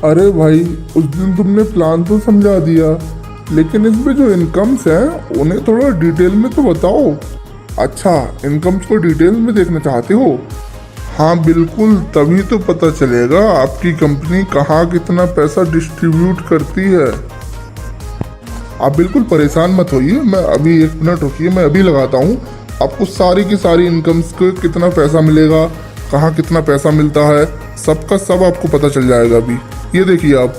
अरे भाई, उस दिन तुमने प्लान तो समझा दिया, लेकिन इसमें जो इनकम्स हैं उन्हें थोड़ा डिटेल में तो बताओ। अच्छा, इनकम्स को डिटेल में देखना चाहते हो? हाँ बिल्कुल, तभी तो पता चलेगा आपकी कंपनी कहाँ कितना पैसा डिस्ट्रीब्यूट करती है। आप बिल्कुल परेशान मत होइए, मैं अभी 1 मिनट रुकिए, मैं अभी लगाता हूँ। आपको सारी की सारी इनकम्स को कितना पैसा मिलेगा, कहाँ कितना पैसा मिलता है, सबका सब आपको पता चल जाएगा। अभी ये देखिए आप।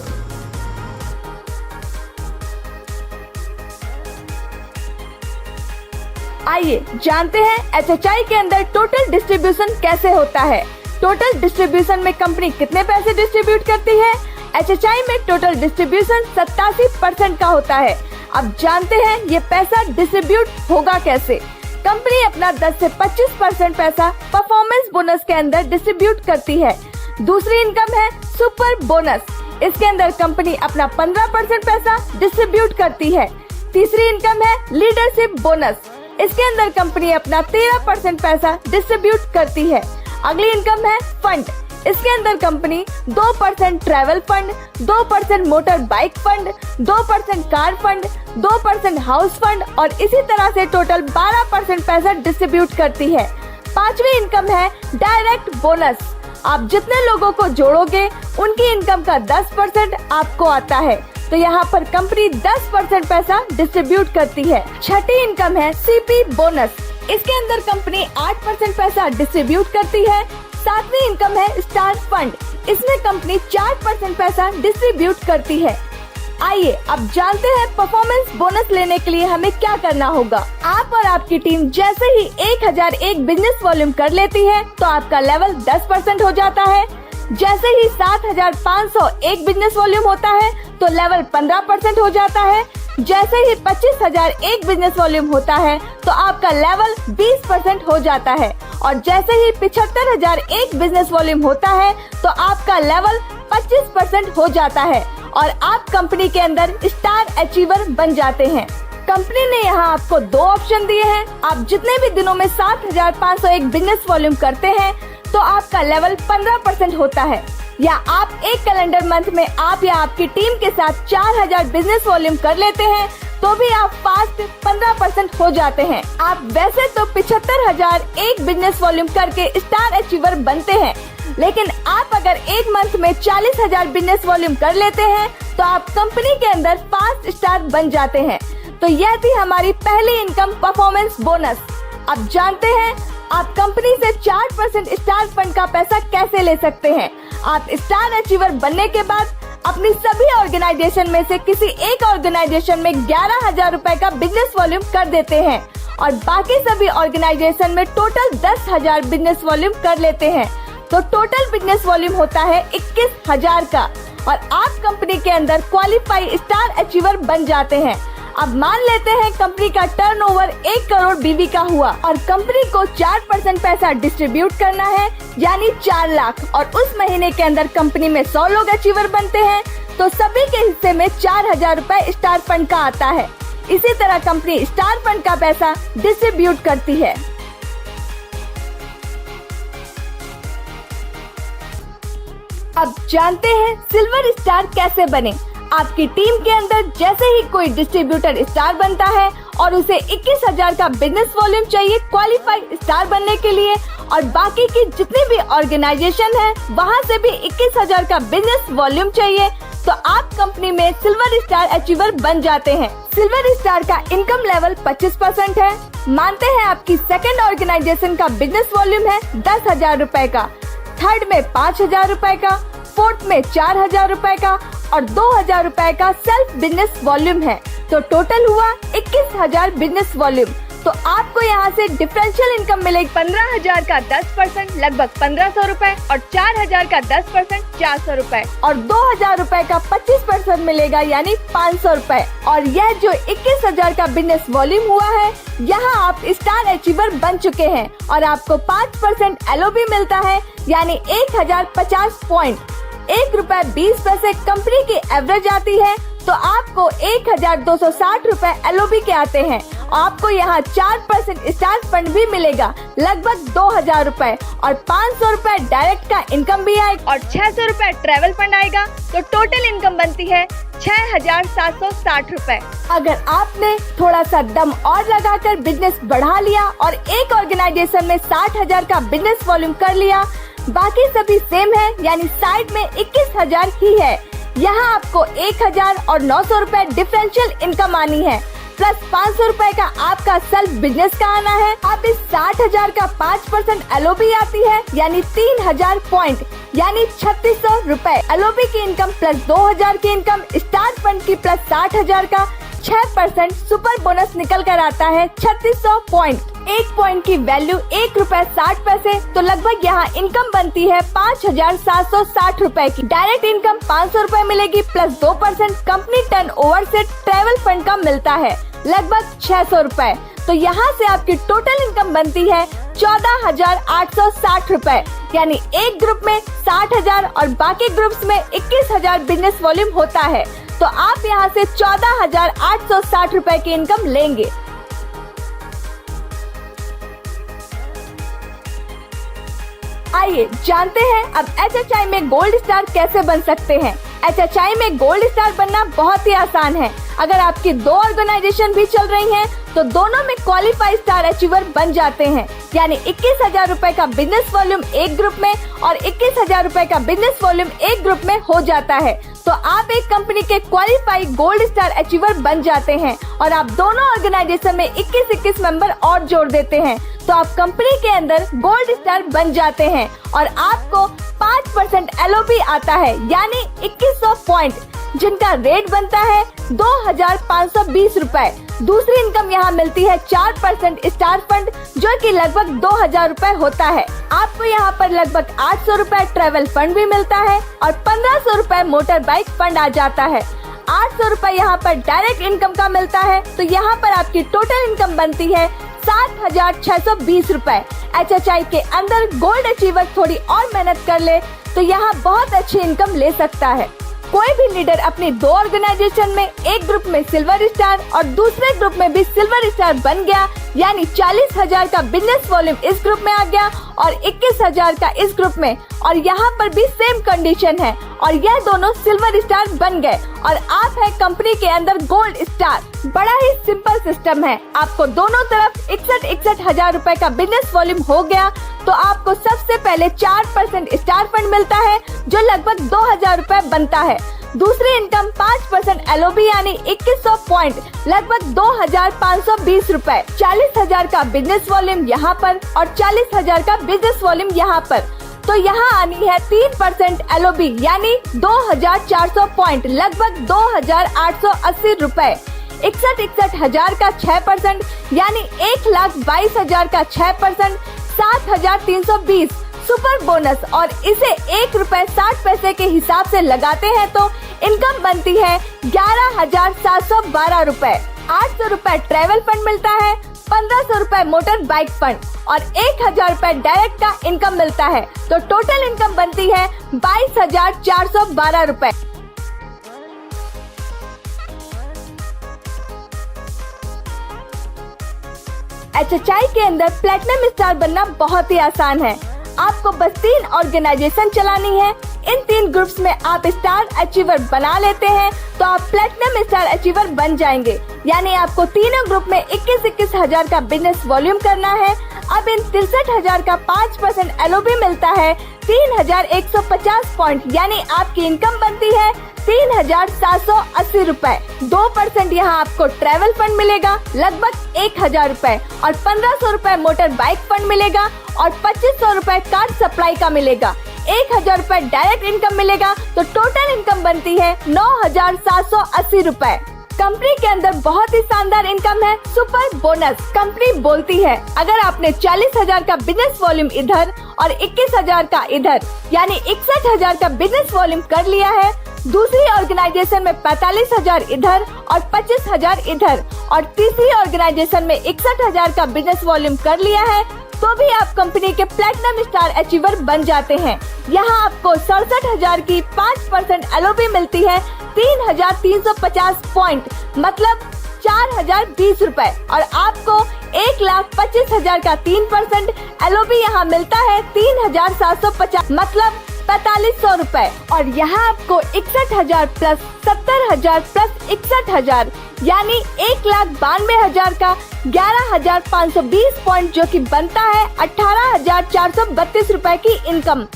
आइए जानते हैं एचएचआई के अंदर टोटल डिस्ट्रीब्यूशन कैसे होता है। टोटल डिस्ट्रीब्यूशन में कंपनी कितने पैसे डिस्ट्रीब्यूट करती है। एचएचआई में टोटल डिस्ट्रीब्यूशन 87% का होता है। अब जानते हैं ये पैसा डिस्ट्रीब्यूट होगा कैसे। कंपनी अपना 10 से 25% पैसा परफॉर्मेंस बोनस के अंदर डिस्ट्रीब्यूट करती है। दूसरी इनकम है सुपर बोनस, इसके अंदर कंपनी अपना 15% पैसा डिस्ट्रीब्यूट करती है। तीसरी इनकम है लीडरशिप बोनस, इसके अंदर कंपनी अपना 13% पैसा डिस्ट्रीब्यूट करती है। अगली इनकम है फंड, इसके अंदर company 2% travel fund, 2% motor bike fund, 2% car fund, 2% house fund और इसी तरह से टोटल 12% पैसा डिस्ट्रीब्यूट करती है। पांचवी इनकम है डायरेक्ट बोनस, आप जितने लोगों को जोड़ोगे उनकी इनकम का 10% आपको आता है, तो यहाँ पर कंपनी 10% पैसा डिस्ट्रीब्यूट करती है। छठी इनकम है सीपी बोनस, इसके अंदर कंपनी 8% पैसा डिस्ट्रीब्यूट करती है। सातवीं इनकम है स्टार फंड, इसमें कंपनी 4% पैसा डिस्ट्रीब्यूट करती है। आइए अब जानते हैं परफॉर्मेंस बोनस लेने के लिए हमें क्या करना होगा। आप और आपकी टीम जैसे ही 1001 बिजनेस वॉल्यूम कर लेती है तो आपका लेवल 10% हो जाता है। जैसे ही 7501 बिजनेस वॉल्यूम होता है तो लेवल 15% हो जाता है। जैसे ही 25001 बिजनेस वॉल्यूम होता है तो आपका लेवल 20% हो जाता है और जैसे ही 75001 बिजनेस वॉल्यूम होता है तो आपका लेवल 25% हो जाता है और आप कंपनी के अंदर स्टार अचीवर बन जाते हैं। कंपनी ने यहाँ आपको 2 ऑप्शन दिए हैं। आप जितने भी दिनों में 7501 बिजनेस वॉल्यूम करते हैं तो आपका लेवल 15% होता है, या आप एक कैलेंडर मंथ में आप या आपकी टीम के साथ 4000 बिजनेस वॉल्यूम कर लेते हैं तो भी आप फास्ट 15% हो जाते हैं। आप वैसे तो 75,001 बिजनेस वॉल्यूम करके स्टार अचीवर बनते हैं, लेकिन आप अगर एक मंथ में 40,000 बिजनेस वॉल्यूम कर लेते हैं तो आप कंपनी के अंदर फास्ट स्टार बन जाते हैं। तो यह थी हमारी पहली इनकम परफॉर्मेंस बोनस। अब जानते हैं आप कंपनी से 4% स्टार फंड का पैसा कैसे ले सकते हैं। आप स्टार अचीवर बनने के बाद अपनी सभी ऑर्गेनाइजेशन में से किसी एक ऑर्गेनाइजेशन में 11,000 रुपए का बिजनेस वॉल्यूम कर देते हैं और बाकी सभी ऑर्गेनाइजेशन में टोटल 10,000 बिजनेस वॉल्यूम कर लेते हैं, तो टोटल बिजनेस वॉल्यूम होता है 21,000 का और आप कंपनी के अंदर क्वालिफाई स्टार अचीवर बन जाते हैं। अब मान लेते हैं कंपनी का टर्नओवर 1 करोड़ बीवी का हुआ और कंपनी को 4% पैसा डिस्ट्रीब्यूट करना है, यानी 4 लाख, और उस महीने के अंदर कंपनी में 100 लोग अचीवर बनते हैं तो सभी के हिस्से में 4,000 रुपए स्टार फंड का आता है। इसी तरह कंपनी स्टार फंड का पैसा डिस्ट्रीब्यूट करती है। अब जानते हैं सिल्वर स्टार कैसे बने। आपकी टीम के अंदर जैसे ही कोई डिस्ट्रीब्यूटर स्टार बनता है और उसे 21,000 का बिजनेस वॉल्यूम चाहिए क्वालिफाइड स्टार बनने के लिए और बाकी की जितनी भी ऑर्गेनाइजेशन है वहाँ से भी 21,000 का बिजनेस वॉल्यूम चाहिए, तो आप कंपनी में सिल्वर स्टार अचीवर बन जाते हैं। सिल्वर स्टार का इनकम लेवल 25% है। मानते हैं आपकी सेकंड ऑर्गेनाइजेशन का बिजनेस वॉल्यूम है 10,000 रुपए का, थर्ड में 5,000 रुपए का, फोर्थ में 4,000 रुपए का और 2,000 रुपए का सेल्फ बिजनेस वॉल्यूम है, तो टोटल हुआ 21,000 बिजनेस वॉल्यूम। तो आपको यहाँ से डिफरेंशियल इनकम मिलेगी 15,000 का 10% लगभग 1,500 रुपए और 4,000 का 10% 400 रुपए और 2,000 रुपए का 25% मिलेगा यानी 500 रुपए। और यह जो 21,000 का बिजनेस वॉल्यूम हुआ है, यहाँ आप स्टार अचीवर बन चुके हैं और आपको 5% LOB मिलता है यानी 1,050 पॉइंट। 1 रुपए 20 पैसे कंपनी की एवरेज आती है, तो आपको 1,260 रुपए LOB के आते हैं आपको यहाँ 4% स्टार फंड भी मिलेगा, लगभग 2000 रुपए, और 500 रुपए डायरेक्ट का इनकम भी आएगा और 600 रुपए ट्रेवल फंड आएगा। तो टोटल इनकम बनती है 6760 रुपए। अगर आपने थोड़ा सा दम और लगाकर बिजनेस बढ़ा लिया और एक ऑर्गेनाइजेशन में 60,000 का बिजनेस वॉल्यूम कर लिया, बाकी सभी सेम है, यानी साइड में 21,000 ही है। यहाँ आपको 1,000 और 900 रुपए डिफरेंशियल इनकम आनी है, प्लस 500 रुपए का आपका सेल्फ बिजनेस का आना है। अब इस 60,000 का 5% LOB आती है, यानी 3000 पॉइंट, यानी 3600 रुपए LOB की इनकम, प्लस 2000 की इनकम स्टार फंड की, प्लस 60,000 का 6% सुपर बोनस निकल कर आता है 3600 पॉइंट। एक पॉइंट की वैल्यू 1 रुपए 60 पैसे, तो लगभग यहाँ इनकम बनती है 5760 रुपए की। डायरेक्ट इनकम 500 रुपए मिलेगी, प्लस 2% कंपनी टर्नओवर से ट्रेवल फंड का मिलता है, लगभग 600 रुपए। तो यहाँ से आपकी टोटल इनकम बनती है 14,860 रुपए, यानी एक ग्रुप में 60,000 और बाकी ग्रुप्स में 21,000 बिजनेस वॉल्यूम होता है। तो आप यहाँ से 14,860 रुपए की इनकम लेंगे। आइए जानते हैं अब HHI में गोल्ड स्टार कैसे बन सकते हैं। HHI में गोल्ड स्टार बनना बहुत ही आसान है। अगर आपकी 2 ऑर्गेनाइजेशन भी चल रही हैं, तो दोनों में क्वालिफाई स्टार अचीवर बन जाते हैं, यानी 21,000 रुपए का बिजनेस वॉल्यूम एक ग्रुप में और 21,000 रुपए का बिजनेस वॉल्यूम एक ग्रुप में हो जाता है। तो आप एक कंपनी के क्वालिफाई गोल्ड स्टार अचीवर बन जाते हैं और आप दोनों ऑर्गेनाइजेशन में 21 मेंबर और जोड़ देते हैं, तो आप कंपनी के अंदर गोल्ड स्टार बन जाते हैं और आपको 5% LOB आता है, यानी 2100 पॉइंट, जिनका रेट बनता है 2520 रुपए। दूसरी इनकम यहाँ मिलती है 4% स्टार फंड, जो कि लगभग 2000 रुपए होता है। आपको यहाँ पर लगभग 800 रुपए ट्रेवल फंड भी मिलता है और 1500 रुपए मोटर बाइक फंड आ जाता है। 800 रुपए यहाँ पर डायरेक्ट इनकम का मिलता है, तो यहाँ पर आपकी टोटल इनकम बनती है 7,620 रुपए। HHI के अंदर गोल्ड अचीवर थोड़ी और मेहनत कर ले तो यहाँ बहुत अच्छी इनकम ले सकता है। कोई भी लीडर अपनी 2 ऑर्गेनाइजेशन में एक ग्रुप में सिल्वर स्टार और दूसरे ग्रुप में भी सिल्वर स्टार बन गया, यानी 40,000 का बिजनेस वॉल्यूम इस ग्रुप में आ गया और 21,000 का इस ग्रुप में, और यहाँ पर भी सेम कंडीशन है और यह दोनों सिल्वर स्टार बन गए और आप है कंपनी के अंदर गोल्ड स्टार। बड़ा ही सिंपल सिस्टम है। आपको दोनों तरफ 61,000 रुपए का बिजनेस वॉल्यूम हो गया, तो आपको सबसे पहले 4% स्टार फंड मिलता है, जो लगभग 2000 रुपए बनता है। दूसरी इनकम 5% LOB यानी 2100 पॉइंट, लगभग 2520 रुपए। 40,000 का बिजनेस वॉल्यूम यहाँ पर और 40,000 का बिजनेस वॉल्यूम यहाँ पर, तो यहाँ आनी है 3% LOB यानी 2400 पॉइंट, लगभग 2880 रुपए। 61,000 का 6% यानी 1,22,000 का 6%, 7,320 सुपर बोनस, और इसे 1 रुपए 60 पैसे के हिसाब से लगाते हैं तो इनकम बनती है 11,712 रुपए। 800 रुपए ट्रेवल फंड मिलता है, 1500 रुपए मोटर बाइक फंड और 1,000 रुपए डायरेक्ट का इनकम मिलता है, तो टोटल इनकम बनती है 22,412 रुपए। HHI के अंदर प्लेटिनम स्टार बनना बहुत ही आसान है। आपको बस 3 ऑर्गेनाइजेशन चलानी है। इन 3 ग्रुप्स में आप स्टार अचीवर बना लेते हैं तो आप प्लेटिनम स्टार अचीवर बन जाएंगे, यानी आपको तीनों ग्रुप में 21,000 का बिजनेस वॉल्यूम करना है। अब इन 63,000 का 5% LOB मिलता है 3,150 पॉइंट, यानी आपकी इनकम बनती है 3,780 रुपए। 2% यहाँ आपको ट्रेवल फंड मिलेगा, लगभग 1,000 रुपए, और 1500 रुपए मोटर बाइक फंड मिलेगा और 2500 रुपए कार सप्लाई का मिलेगा। 1,000 रुपए डायरेक्ट इनकम मिलेगा, तो टोटल इनकम बनती है 9,780 रुपए। कंपनी के अंदर बहुत ही शानदार इनकम है, सुपर बोनस। कंपनी बोलती है अगर आपने 40,000 का बिजनेस वॉल्यूम इधर और 21,000 का इधर, यानी 61,000 का बिजनेस वॉल्यूम कर लिया है, दूसरी ऑर्गेनाइजेशन में 45,000 इधर और 25,000 इधर, और तीसरी ऑर्गेनाइजेशन में 61,000 का बिजनेस वॉल्यूम कर लिया है, तो भी आप कंपनी के प्लेटिनम स्टार अचीवर बन जाते हैं। यहाँ आपको 67,000 की 5% LOB मिलती है, 3,350 पॉइंट, मतलब 4,020 रुपए और आपको 1,25,000 का 3% LOB यहाँ मिलता है 3,750 मतलब 4,500 रुपए। और यहाँ आपको 61,000 प्लस 70,000 प्लस 61,000 यानी 1,92,000 का 11,520 पॉइंट जो कि बनता है 18,432 रुपए की इनकम।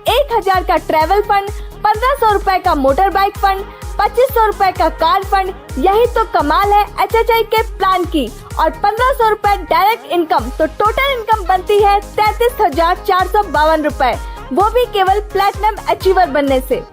1,000 का ट्रेवल फंड, 1,500 रुपए का मोटर बाइक फंड, 2,500 रुपए का कार फंड। यही तो कमाल है HHI के प्लान की। और 1,500 रुपए डायरेक्ट इनकम, तो टोटल इनकम बनती है 33,452 रुपए, वो भी केवल प्लैटिनम अचीवर बनने से।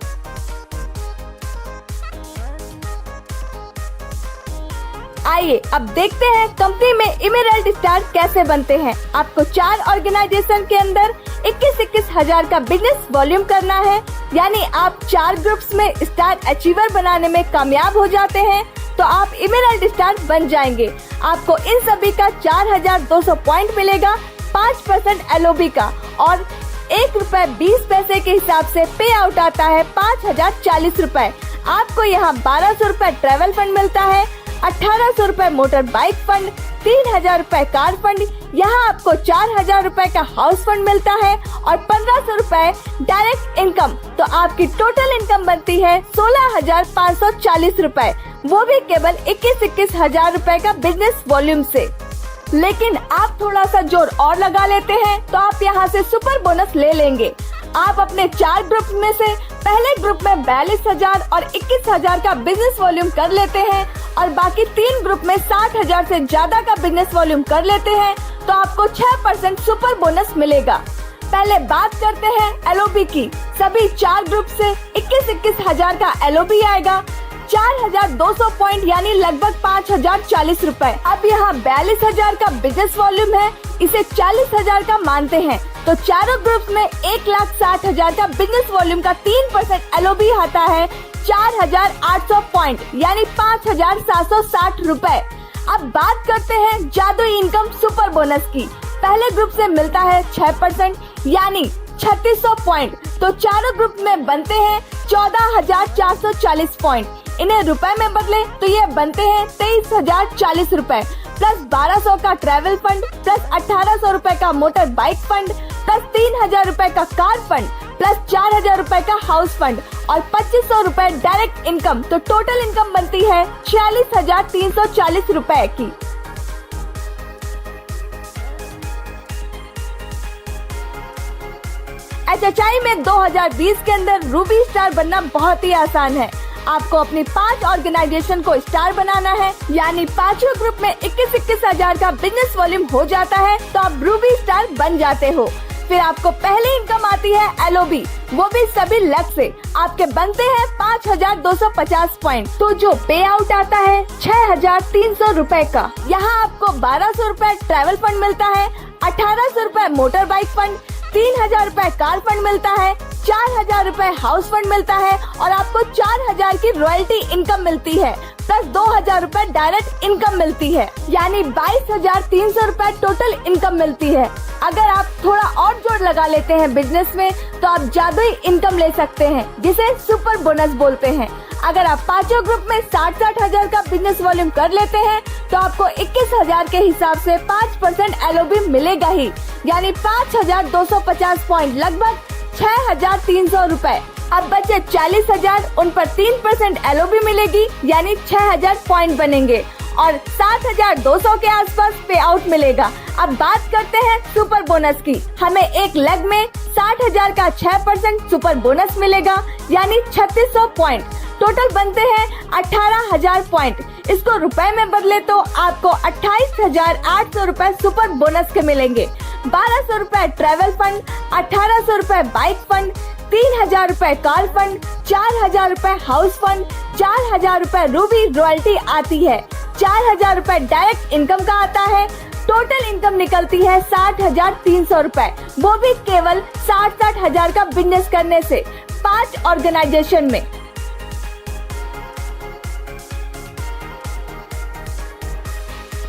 आइए अब देखते हैं कंपनी में इमेरल्ड स्टार कैसे बनते हैं। आपको 4 ऑर्गेनाइजेशन के अंदर 21-21 हजार का बिजनेस वॉल्यूम करना है, यानी आप 4 ग्रुप्स में स्टार अचीवर बनाने में कामयाब हो जाते हैं तो आप इमेरल्ड स्टार बन जाएंगे। आपको इन सभी का 4,200 पॉइंट मिलेगा, 5% LOB का और ₹1.20 के हिसाब से पे आउट आता है 5,040 रुपए। आपको यहाँ 1,200 रुपए ट्रेवल फंड मिलता है, 1,800 रुपए मोटर बाइक फंड, 3,000 रुपए कार फंड। यहाँ आपको 4,000 रुपए का हाउस फंड मिलता है और 1,500 रुपए डायरेक्ट इनकम। तो आपकी टोटल इनकम बनती है 16,540 रुपए, वो भी केवल 21-21 हजार रुपए का बिजनेस वॉल्यूम से। लेकिन आप थोड़ा सा जोर और लगा लेते हैं तो आप यहाँ से सुपर बोनस ले लेंगे। आप अपने 4 ग्रुप में से पहले ग्रुप में 42,000 और 21,000 का बिजनेस वॉल्यूम कर लेते हैं और बाकी 3 ग्रुप में 60,000 से ज्यादा का बिजनेस वॉल्यूम कर लेते हैं तो आपको 6% सुपर बोनस मिलेगा। पहले बात करते हैं LOB की। सभी 4 ग्रुप से 21-21 हजार का LOB आएगा, 4,200 पॉइंट यानी लगभग 5,040 रुपए। अब यहाँ 42,000 का बिजनेस वॉल्यूम है, इसे 40,000 का मानते हैं तो चारों ग्रुप्स में 1,60,000 का बिजनेस वॉल्यूम का 3% LOB आता है 4,800 पॉइंट यानी 5,760 रुपए। अब बात करते हैं जादुई इनकम सुपर बोनस की। पहले ग्रुप से मिलता है 6% यानी 3,600 पॉइंट, तो चारों ग्रुप में बनते हैं 14,440 पॉइंट। इन्हें रुपए में बदले तो ये बनते हैं 23,040 रुपए प्लस 1,200 का ट्रैवल फंड प्लस 1,800 रुपए का मोटर बाइक फंड प्लस 3,000 रुपए का कार फंड प्लस 4,000 रुपए का हाउस फंड और 2,500 रुपए डायरेक्ट इनकम। तो टोटल इनकम बनती है 46,340 रुपए की। HHI में 2020 के अंदर रूबी स्टार बनना बहुत ही आसान है। आपको अपनी 5 ऑर्गेनाइजेशन को स्टार बनाना है, यानी 5 ग्रुप में 21-21 हजार का बिजनेस वॉल्यूम हो जाता है तो आप रूबी स्टार बन जाते हो। फिर आपको पहली इनकम आती है LOB, वो भी सभी लक से। आपके बनते हैं 5,250 पॉइंट, तो जो पे आउट आता है 6,300 रुपए का। यहाँ आपको 1,200 रुपए ट्रैवल फंड मिलता है, 1,800 रुपए मोटर बाइक फंड, 3,000 रुपए कार फंड मिलता है, 4,000 रुपए हाउस फंड मिलता है और आपको 4,000 की रॉयल्टी इनकम मिलती है प्लस 2,000 रुपए डायरेक्ट इनकम मिलती है, यानी 22,300 रुपए टोटल इनकम मिलती है। अगर आप थोड़ा और जोर लगा लेते हैं बिजनेस में तो आप जादुई इनकम ले सकते हैं, जिसे सुपर बोनस बोलते हैं। अगर आप 5 ग्रुप में 60-60 हजार का बिजनेस वॉल्यूम कर लेते हैं तो आपको 21,000 के हिसाब से 5% LOB मिलेगा ही, यानी 5,250 पॉइंट लगभग 6,300 रुपए। अब बचे 40,000, उन पर 3% LOB मिलेगी यानी 6,000 पॉइंट बनेंगे और 7,200 के आसपास पे आउट मिलेगा। अब बात करते हैं सुपर बोनस की। हमें एक लेग में 60,000 का 6% सुपर बोनस मिलेगा यानी 3,600 पॉइंट। टोटल बनते हैं 18,000 पॉइंट। इसको रुपए में बदले तो आपको 28,800 रुपए सुपर बोनस के मिलेंगे। 1,200 रुपए ट्रैवल फंड, 1,800 रुपए बाइक फंड, 3,000 रुपए कार फंड, 4,000 रुपए हाउस फंड, 4,000 रुपए रूबी रॉयल्टी आती है, 4,000 रुपए डायरेक्ट इनकम का आता है। टोटल इनकम निकलती है 60,300 रुपए, वो भी केवल 60-60 हजार का बिजनेस करने से 5 ऑर्गेनाइजेशन में।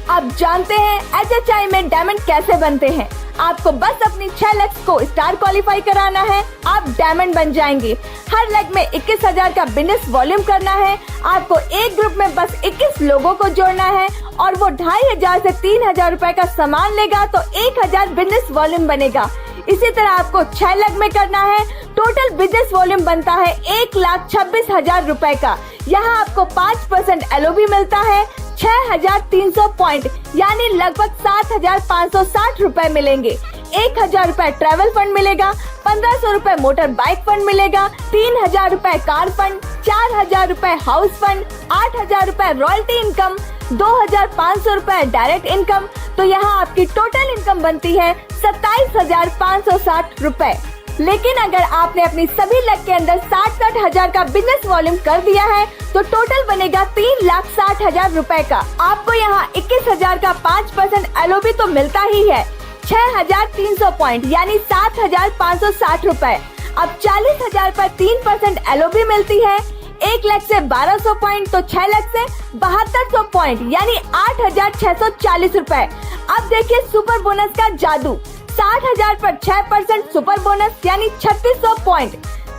अब जानते हैं HHI में डायमंड कैसे बनते हैं। आपको बस अपनी 6 लक्ष्य को स्टार क्वालिफाई कराना है, आप डायमंड बन जाएंगे। हर लेग में 21,000 का बिजनेस वॉल्यूम करना है। आपको एक ग्रुप में बस 21 लोगों को जोड़ना है और वो 2,500 से 3,000 रुपए का सामान लेगा तो 1,000 बिजनेस वॉल्यूम बनेगा। इसी तरह आपको 6 लेग में करना है। टोटल बिजनेस वॉल्यूम बनता है 1,26,000 रुपए का। यहाँ आपको 5% LOB मिलता है। 6,300 पॉइंट यानी लगभग 7,560 रुपए मिलेंगे। 1,000 रुपए ट्रैवल फंड मिलेगा, 1,500 रुपए मोटर बाइक फंड मिलेगा, 3,000 रुपए कार फंड, 4,000 रुपए हाउस फंड, 8,000 रुपए रॉयल्टी इनकम, 2,500 रुपए डायरेक्ट इनकम। तो यहाँ आपकी टोटल इनकम बनती है 27,560 रुपए। लेकिन अगर आपने अपनी सभी लेग के अंदर 60-60 हजार का बिजनेस वॉल्यूम कर दिया है तो टोटल बनेगा 3,60,000 रुपए का। आपको यहाँ 21,000 का 5% LOB तो मिलता ही है। 6,300 पॉइंट यानी 7,560 रुपए। अब 40,000 पर 3% LOB मिलती है। 1 लाख से 1,200 पॉइंट तो 6 लाख से 7,200 पॉइंट यानी 8,640 रुपए। अब देखिए सुपर बोनस का जादू। 60,000 पर 6% सुपर बोनस यानी 3,600 पॉइंट।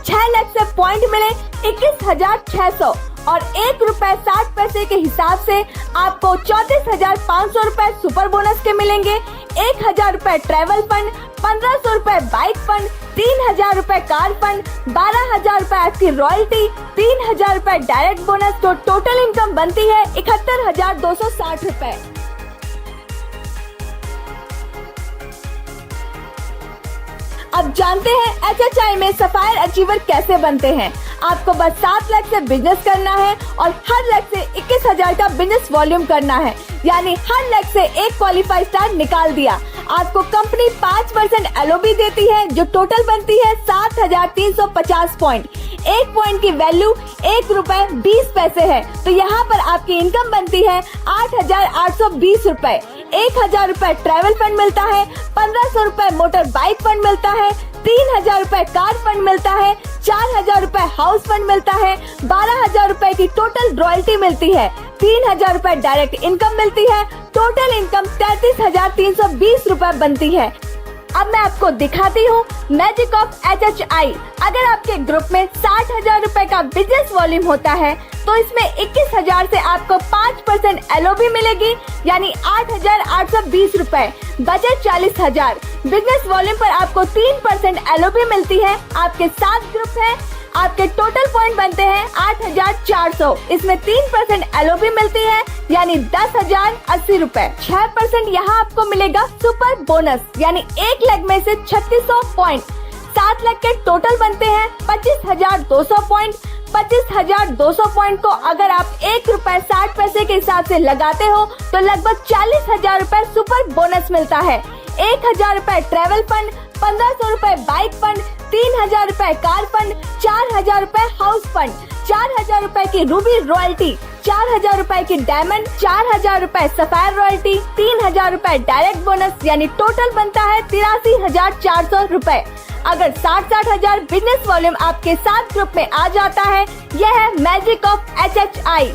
6 लाख से पॉइंट मिले 21,600 और 1 रुपए 60 पैसे के हिसाब से आपको 34,500 रुपए सुपर बोनस के मिलेंगे। 1,000 रुपए ट्रैवल फंड, 1,500 रुपए बाइक फंड, 3,000 रुपए कार फंड, 12,000 रुपए आपकी रॉयल्टी, 3,000 रुपए डायरेक्ट बोनस। तो टोटल इनकम बनती है 71,260 रुपए। अब जानते हैं HHI में सफायर अचीवर कैसे बनते हैं। आपको बस 7 लाख से बिजनेस करना है और हर लाख से 21,000 का बिजनेस वॉल्यूम करना है, यानी हर लाख से एक क्वालिफाई स्टार निकाल दिया। आपको कंपनी 5% LOB देती है जो टोटल बनती है 7,350 पॉइंट। 1 पॉइंट की वैल्यू 1 रुपए 20 पैसे है। तो यहाँ पर आपकी इनकम बनती है 8,820 रुपए। 1,000 रुपए ट्रैवल फंड मिलता है, 1,500 रुपए मोटर बाइक फंड मिलता है, 3,000 रुपए कार फंड मिलता है, 4,000 रुपए हाउस फंड मिलता है, 12,000 रुपए की टोटल रॉयल्टी मिलती है, 3,000 रुपए डायरेक्ट इनकम मिलती है। टोटल इनकम 33,320 रुपए बनती है। अब मैं आपको दिखाती हूँ मैजिक ऑफ HHI। अगर आपके ग्रुप में 60,000 रुपए का बिजनेस वॉल्यूम होता है तो इसमें 21,000 से आपको 5% LOB मिलेगी यानी 8,820 रुपए। बजट 40,000। बिजनेस वॉल्यूम पर आपको 3% LOB मिलती है। आपके 7 ग्रुप हैं। आपके टोटल पॉइंट बनते हैं 8,400। इसमें 3% LOB मिलती है यानी 10,080 रुपए। 6% यहाँ आपको मिलेगा सुपर बोनस यानी 1 लाख में से 3,600 पॉइंट। 7 लाख के टोटल बनते हैं 25,200 पॉइंट। 25,200 पॉइंट को अगर आप 1 रुपए 60 पैसे के हिसाब से लगाते हो तो लगभग 40,000 रुपए सुपर बोनस मिलता है। 1,000 रुपए ट्रैवल फंड, 1,500 रुपए बाइक फंड, 3,000 रुपए कार फंड, 4,000 रुपए हाउस फंड, 4,000 रुपए की रूबी रॉयल्टी, 4,000 रुपए की डायमंड, 4,000 रुपए सफायर रॉयल्टी, 3,000 रुपए डायरेक्ट बोनस यानी टोटल बनता है 83,400 रुपए। अगर 60-60 हजार बिजनेस वॉल्यूम आपके 7 ग्रुप में आ जाता है, यह है मैजिक ऑफ HHI।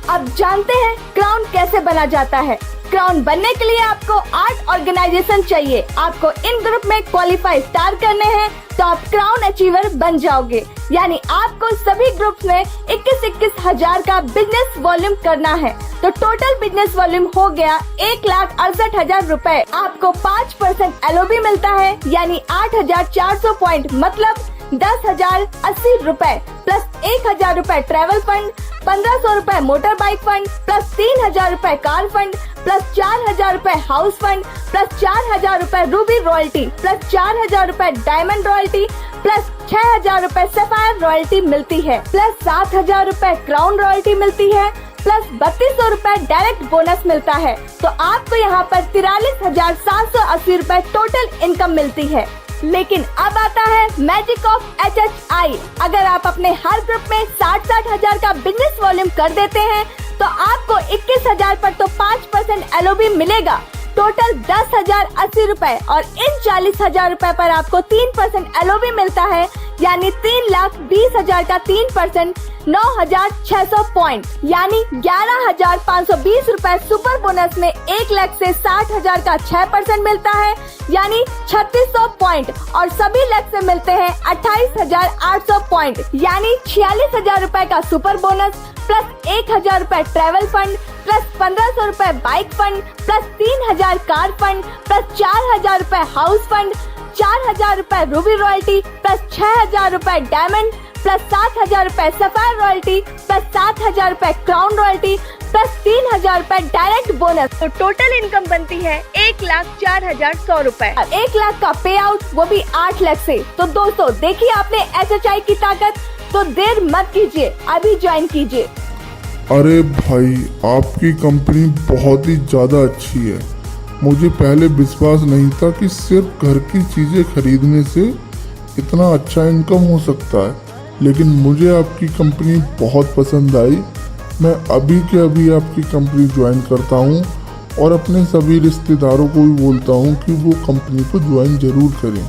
अब जानते हैं क्राउन कैसे बना जाता है। क्राउन बनने के लिए आपको 8 ऑर्गेनाइजेशन चाहिए। आपको इन ग्रुप में क्वालिफाई स्टार करने हैं तो आप क्राउन अचीवर बन जाओगे। यानी आपको सभी ग्रुप्स में 21-21 हजार का बिजनेस वॉल्यूम करना है। तो टोटल बिजनेस वॉल्यूम हो गया 1,68,000 रुपए। आपको 5% LOB मिलता है यानी 8,400 पॉइंट मतलब 10,080 रुपए प्लस 1,000 रुपए ट्रैवल फंड, 1,500 रुपए मोटर बाइक फंड प्लस 3,000 रुपए कार फंड प्लस 4,000 रुपए हाउस फंड प्लस 4,000 रुपए रूबी रॉयल्टी प्लस 4,000 रुपए डायमंड रॉयल्टी प्लस 6,000 रुपए सफायर रॉयल्टी मिलती है प्लस 7,000 रुपए क्राउन रॉयल्टी मिलती है प्लस 3,200 रुपए डायरेक्ट बोनस मिलता है। तो आपको यहाँ पर 43,780 रुपए टोटल इनकम मिलती है। लेकिन अब आता है मैजिक ऑफ HHI। अगर आप अपने हर ग्रुप में 60-60 हजार का बिजनेस वॉल्यूम कर देते हैं तो आपको 21,000 पर तो 5% LOB मिलेगा। टोटल 10,080 रुपए और इन 40,000 रुपए पर आपको 3% LOB मिलता है यानी 3,20,000 का 3%, 9,600 पॉइंट यानी 11,520 रुपए सुपर बोनस में 1 लाख से 60,000 का 6% मिलता है यानी 3,600 पॉइंट और सभी लक से मिलते हैं 28,800 पॉइंट यानी 46,000 रुपए का सुपर बोनस प्लस 1,000 रुपए ट्रैवल फंड प्लस 1,500 रुपए bike fund plus 3,000 car fund plus 4,000 रुपए हाउस फंड, 4,000 रुपए रूबी रॉयल्टी प्लस 6,000 रुपए डायमंड प्लस 7,000 रुपए सफायर रॉयल्टी प्लस 7,000 रुपए क्राउन रॉयल्टी प्लस 3,000 रुपए डायरेक्ट बोनस। तो टोटल इनकम बनती है 1,04,100 रुपए। 1 लाख का पे आउट वो भी 8 लाख से। तो दोस्तों देखिए आपने SHI की ताकत, तो देर मत कीजिए, अभी ज्वाइन कीजिए। अरे भाई, आपकी कंपनी बहुत ही ज़्यादा अच्छी है। मुझे पहले विश्वास नहीं था कि सिर्फ घर की चीज़ें खरीदने से इतना अच्छा इनकम हो सकता है, लेकिन मुझे आपकी कंपनी बहुत पसंद आई। मैं अभी के अभी आपकी कंपनी ज्वाइन करता हूँ और अपने सभी रिश्तेदारों को भी बोलता हूँ कि वो कंपनी को ज्वाइन ज़रूर करें।